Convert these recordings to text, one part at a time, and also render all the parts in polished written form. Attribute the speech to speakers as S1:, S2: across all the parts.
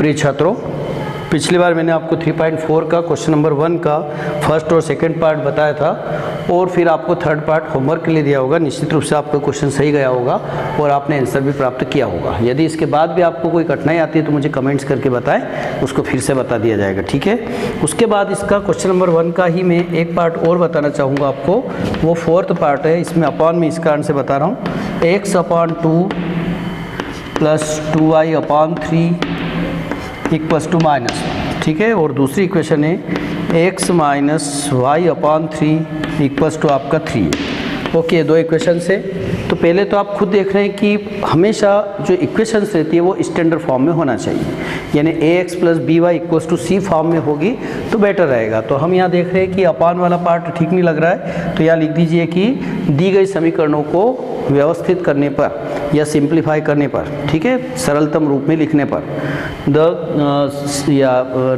S1: प्रिय छात्रों, पिछली बार मैंने आपको 3.4 का क्वेश्चन नंबर 1 का फर्स्ट और सेकंड पार्ट बताया था और फिर आपको थर्ड पार्ट होमवर्क के लिए दिया होगा। निश्चित रूप से आपका क्वेश्चन सही गया होगा और आपने आंसर भी प्राप्त किया होगा। यदि इसके बाद भी आपको कोई कठिनाई आती है तो मुझे कमेंट्स करके बताएं, उसको फिर से बता दिया जाएगा, ठीक है। उसके बाद इसका क्वेश्चन नंबर 1 का ही मैं एक पार्ट और बताना चाहूँगा आपको, वो फोर्थ पार्ट है। इसमें अपॉन में इसका आंसर बता रहा हूँ, x/2 plus 2y/3 equals to minus, ठीक है। और दूसरी इक्वेशन है x minus y/3 equals to आपका 3। ओके, दो इक्वेशन है। तो पहले तो आप खुद देख रहे हैं कि हमेशा जो इक्वेशंस रहती है वो स्टैंडर्ड फॉर्म में होना चाहिए, यानी ax plus by equals to c form में होगी तो बेटर रहेगा। तो हम यहाँ देख रहे हैं कि अपान वाला पार्ट ठीक नहीं लग रहा है, तो यहाँ लिख दीजिए कि दी गई समीकरणों को व्यवस्थित करने पर या सिंप्लीफाई करने पर, ठीक है, सरलतम रूप में लिखने पर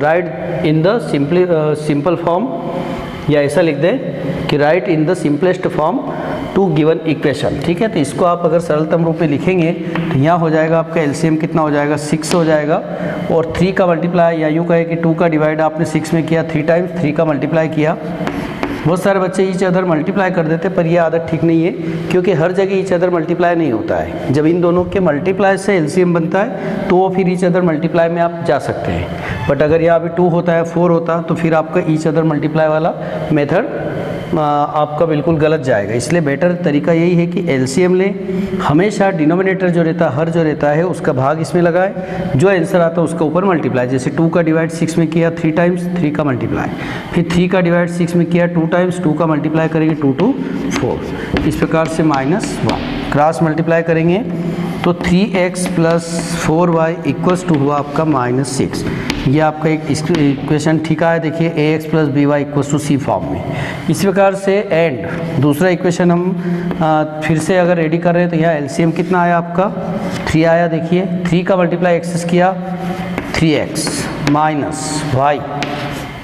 S1: write in the simple form, या ऐसा लिख दें कि write in the simplest form to given equation, ठीक है। तो इसको आप अगर सरलतम रूप में लिखेंगे तो यहाँ हो जाएगा आपका एलसीएम कितना हो जाएगा, 6 हो जाएगा। और 3 का मल्टीप्लाई, या यूँ कहे कि 2 का डिवाइड आपने 6 में किया, 3 टाइम्स 3 का मल्टीप्लाई किया। बहुत सारे बच्चे ईच अदर मल्टीप्लाई कर देते, पर यह आदत ठीक नहीं है, क्योंकि हर जगह ईच अदर मल्टीप्लाई नहीं होता है। जब इन दोनों के मल्टीप्लाई से एलसीएम बनता है तो वो फिर ईच अदर मल्टीप्लाई में आप जा सकते हैं। बट अगर यहाँ पे 2 होता है, 4 होता, तो फिर आपका ईच अदर मल्टीप्लाई वाला मेथड आपका बिल्कुल गलत जाएगा। इसलिए बेटर तरीका यही है कि एलसीएम लें। हमेशा डिनोमिनेटर जो रहता है, हर जो रहता है उसका भाग इसमें लगाएं, जो आंसर आता है उसका ऊपर मल्टीप्लाई। जैसे 2 का डिवाइड 6 में किया, 3 टाइम्स 3 का मल्टीप्लाई, फिर 3 का डिवाइड 6 में किया, 2 टाइम्स 2 का मल्टीप्लाई करेंगे, 2 2 4। इस प्रकार से -1 क्रॉस मल्टीप्लाई करेंगे तो 3x plus 4y equals to हुआ आपका -6। ये आपका एक इक्वेशन ठीक है। देखिए ax plus by equals to c form में। इस प्रकार से एंड दूसरा इक्वेशन हम फिर से अगर रेडी कर रहे हैं तो यहाँ एलसीएम कितना आया आपका, 3 आया। देखिए 3 का मल्टीप्लाई एक्सेस किया, 3x minus y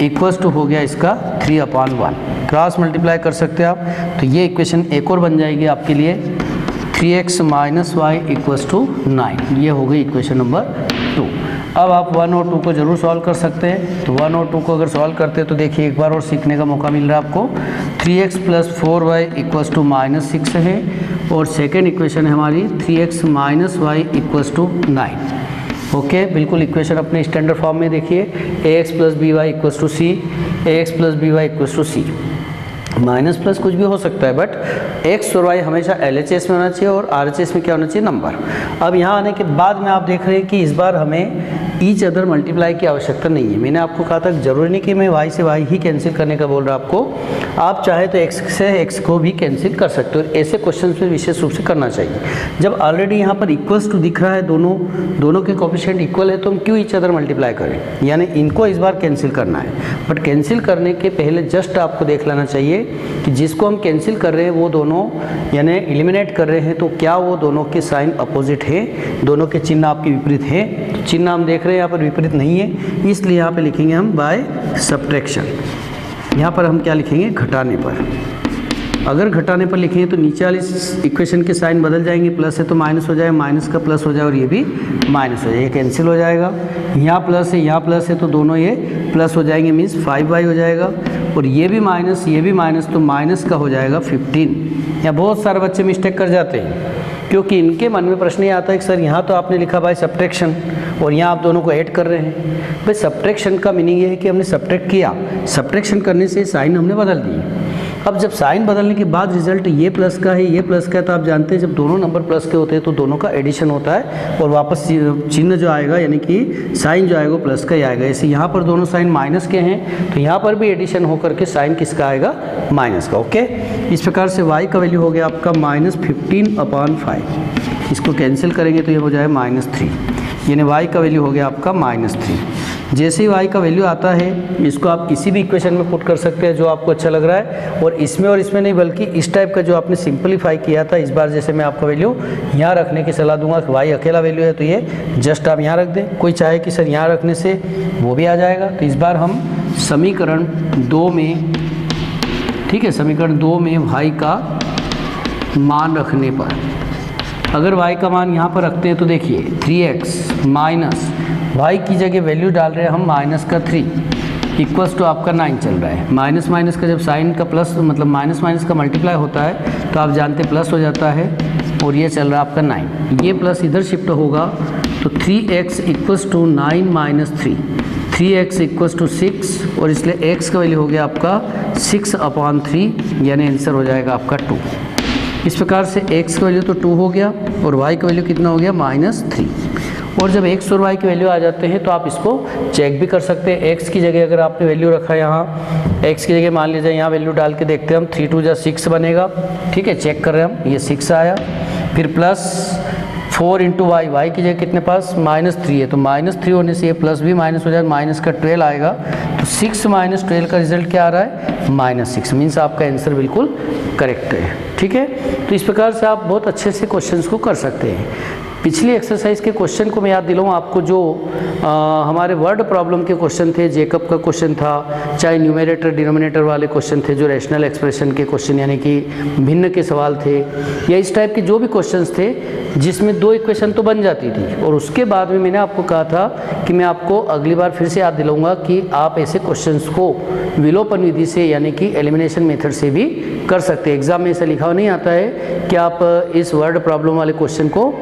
S1: equals to हो गया इसका 3/1। क्रॉस मल्टीप्लाई कर सकते हैं आप, तो ये इक्वेशन एक और बन जाएगी आपके लिए, 3x minus y equals to 9। ये हो गई इक्वेशन नंबर 2। अब आप 1 और 2 को जरूर सॉल्व कर सकते हैं। तो 1 और 2 को अगर सॉल्व करते हैं तो देखिए एक बार और सीखने का मौका मिल रहा है आपको। 3x plus 4y equals to -6 है, और सेकेंड इक्वेशन है हमारी 3x minus y equals to 9। Okay, बिल्कुल इक्वेशन अपने स्टैंडर्ड फॉर्म में देखिए, ax plus by equals to c, ax plus by equals to c। Minus plus कुछ भी हो सकता है, बट एक्स और वाई हमेशा LHS में होना चाहिए और RHS में क्या होना चाहिए, नंबर। अब यहाँ आने के बाद में आप देख रहे हैं कि इस बार हमें ईच अदर मल्टीप्लाई की आवश्यकता नहीं है। मैंने आपको कहा था जरूरी नहीं कि मैं y से y ही कैंसिल करने का बोल रहा आपको, आप चाहे तो x से x को भी कैंसिल कर सकते हो। ऐसे क्वेश्चन में विशेष रूप से करना चाहिए। जब ऑलरेडी यहाँ पर इक्वल्स टू दिख रहा है, दोनों के कोएफिशिएंट इक्वल है, तो हम क्यों ईच अदर मल्टीप्लाई करें, यानी इनको इस बार कैंसिल करना है। बट कैंसिल करने के पहले जस्ट आपको देख लेना चाहिए कि जिसको हम कैंसिल कर रहे हैं वो दोनों, यानी एलिमिनेट कर रहे हैं, तो क्या वो दोनों के साइन अपोजिट है, दोनों के चिन्ह आपके विपरीत है। तो चिन्ह हम देख रहे हैं यहाँ पर विपरीत नहीं है, इसलिए यहाँ पे लिखेंगे हम बाय सब्ट्रैक्शन। यहाँ पर हम क्या लिखेंगे, घटाने पर। अगर घटाने पर लिखेंगे तो नीचे वाली इक्वेशन के साइन बदल जाएंगे, प्लस है तो माइनस हो जाए, माइनस का प्लस हो जाए और ये भी माइनस हो जाए, ये कैंसिल हो जाएगा। यहाँ प्लस है, यहाँ प्लस है, तो दोनों ये प्लस हो जाएंगे, मीन्स 5y हो जाएगा। और ये भी माइनस, तो माइनस का हो जाएगा 15। यहाँ बहुत सारे बच्चे मिस्टेक कर जाते हैं, क्योंकि इनके मन में प्रश्न ये आता है कि सर यहाँ तो आपने लिखा बाय सब्ट्रैक्शन और यहाँ आप दोनों को ऐड कर रहे हैं। भाई सब्ट्रैक्शन का मीनिंग ये है कि हमने सब्ट्रैक्ट किया, सब्ट्रैक्शन करने से साइन हमने बदल दिए। अब जब साइन बदलने के बाद रिजल्ट ये प्लस का है, ये प्लस का है, तो आप जानते हैं जब दोनों नंबर प्लस के होते हैं तो दोनों का एडिशन होता है और वापस चिन्ह जो आएगा, यानी कि साइन जो आएगा प्लस का ही आएगा। ऐसे यहाँ पर दोनों साइन माइनस के हैं तो यहाँ पर भी एडिशन होकर के साइन किसका आएगा, माइनस का। ओके, इस प्रकार से y का वैल्यू हो गया आपका -15/5। इसको कैंसिल करेंगे तो ये हो जाए -3, यानी y का वैल्यू हो गया आपका -3। जैसे ही y का वैल्यू आता है, इसको आप किसी भी इक्वेशन में पुट कर सकते हैं जो आपको अच्छा लग रहा है, और इसमें नहीं, बल्कि इस टाइप का जो आपने सिंपलीफाई किया था, इस बार जैसे मैं आपका वैल्यू यहाँ रखने की सलाह दूंगा कि y अकेला वैल्यू है तो ये जस्ट आप यहाँ रख दें। कोई चाहे कि सर यहाँ रखने से वो भी आ जाएगा। तो इस बार हम समीकरण 2 में, ठीक है, समीकरण 2 में y का मान रखने पर, अगर y का मान यहाँ पर रखते हैं तो देखिए 3x माइनस y की जगह वैल्यू डाल रहे हैं हम माइनस का 3 इक्वल्स टू आपका 9 चल रहा है। माइनस माइनस का जब साइन का प्लस मतलब माइनस माइनस का मल्टीप्लाई होता है तो आप जानते प्लस हो जाता है, और ये चल रहा है आपका 9, ये प्लस इधर शिफ्ट होगा तो 3x equals to 9 minus 3, 3x equals to 6, और इसलिए x का वैल्यू हो गया आपका 6/3, यानी आंसर हो जाएगा आपका 2। इस प्रकार से x का वैल्यू तो 2 हो गया और y का वैल्यू कितना हो गया -3। और जब x और y की वैल्यू आ जाते हैं तो आप इसको चेक भी कर सकते हैं। x की जगह अगर आपने वैल्यू रखा है यहाँ, x की जगह मान लीजिए यहाँ वैल्यू डाल के देखते हैं हम, 3 2 6 बनेगा, ठीक है, चेक कर रहे हैं हम, ये 6 आया, फिर प्लस 4 इंटू वाई, वाई की जगह कितने पास -3 है, तो -3 होने से ये प्लस भी माइनस हो जाए, माइनस का 12 आएगा, तो 6 - 12 का रिजल्ट क्या आ रहा है -6, मीन्स आपका आंसर बिल्कुल करेक्ट है, ठीक है। तो इस प्रकार से आप बहुत अच्छे से क्वेश्चंस को कर सकते हैं। पिछली एक्सरसाइज के क्वेश्चन को मैं याद दिलाऊँ आपको, जो हमारे वर्ड प्रॉब्लम के क्वेश्चन थे, जेकब का क्वेश्चन था, चाहे न्यूमरेटर डिनोमिनेटर वाले क्वेश्चन थे, जो रैशनल एक्सप्रेशन के क्वेश्चन यानी कि भिन्न के सवाल थे, या इस टाइप के जो भी क्वेश्चंस थे जिसमें 2 इक्वेशन तो बन जाती थी, और उसके बाद में मैंने आपको कहा था कि मैं आपको अगली बार फिर से याद दिलाऊंगा कि आप ऐसे क्वेश्चंस को विलोपन विधि से यानी कि एलिमिनेशन मेथड से भी कर सकते हैं। एग्जाम में ऐसा लिखा हुआ नहीं आता है कि आप इस वर्ड प्रॉब्लम वाले क्वेश्चन को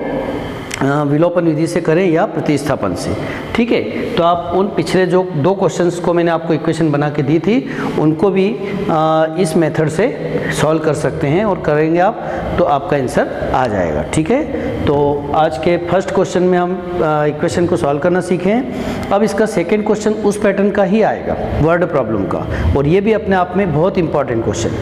S1: विलोपन विधि से करें या प्रतिस्थापन से, ठीक है। तो आप उन पिछले जो 2 क्वेश्चंस को मैंने आपको इक्वेशन बना के दी थी उनको भी इस मेथड से सॉल्व कर सकते हैं, और करेंगे आप तो आपका आंसर आ जाएगा, ठीक है। तो आज के फर्स्ट क्वेश्चन में हम इक्वेशन को सॉल्व करना सीखे हैं। अब इसका सेकेंड क्वेश्चन उस पैटर्न का ही आएगा, वर्ड प्रॉब्लम का, और ये भी अपने आप में बहुत इंपॉर्टेंट क्वेश्चन,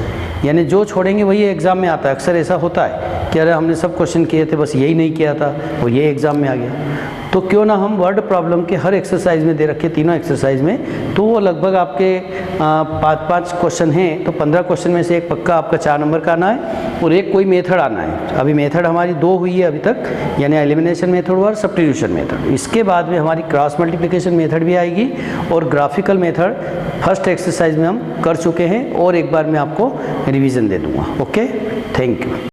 S1: यानी जो छोड़ेंगे वही एग्ज़ाम में आता है। अक्सर ऐसा होता है कि अरे हमने सब क्वेश्चन किए थे बस यही नहीं किया था, वो ये एग्ज़ाम में आ गया। तो क्यों ना हम वर्ड प्रॉब्लम के हर एक्सरसाइज में दे रखे, तीनों एक्सरसाइज में, तो वो लगभग आपके 5-5 क्वेश्चन हैं, तो 15 क्वेश्चन में से एक पक्का आपका 4 नंबर का आना है और एक कोई मेथड आना है। अभी मेथड हमारी 2 हुई है अभी तक, यानी एलिमिनेशन मेथड और सब्स्टिट्यूशन मेथड। इसके बाद में हमारी क्रॉस मल्टीप्लिकेशन मेथड भी आएगी, और ग्राफिकल मेथड फर्स्ट एक्सरसाइज में हम कर चुके हैं, और एक बार मैं आपको रिवीजन दे दूँगा। Okay, thank you.